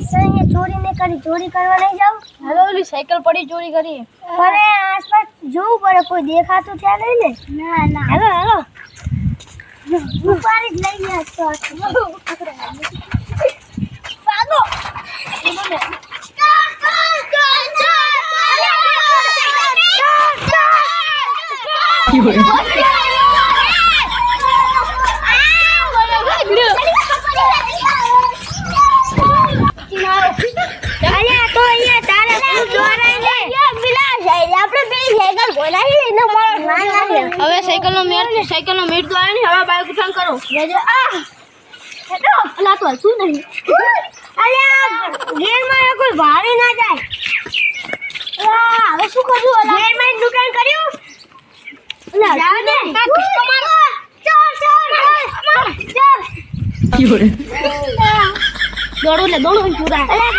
ये चोरी नहीं करी, चोरी करवा नहीं जाओ। हेलो ओली साइकिल पड़ी चोरी करी पर आसपास जो बड़े कोई देखा तो क्या नहीं ले। ना ना हेलो हेलो ऊपर ही लई है तो भागो હવે સાયકલ નો મેળ તો આવે ને હવે બાઈક ઉઠાણ કરો અલા તો શું નહીં અલ્યા ગેર માં કોઈ ભારે ના જાય અલા હવે શું કરું અલા ગેર માં દુકાન કર્યું અલા જાવ દે ચોર દોડો લે દોડો પૂરા અલા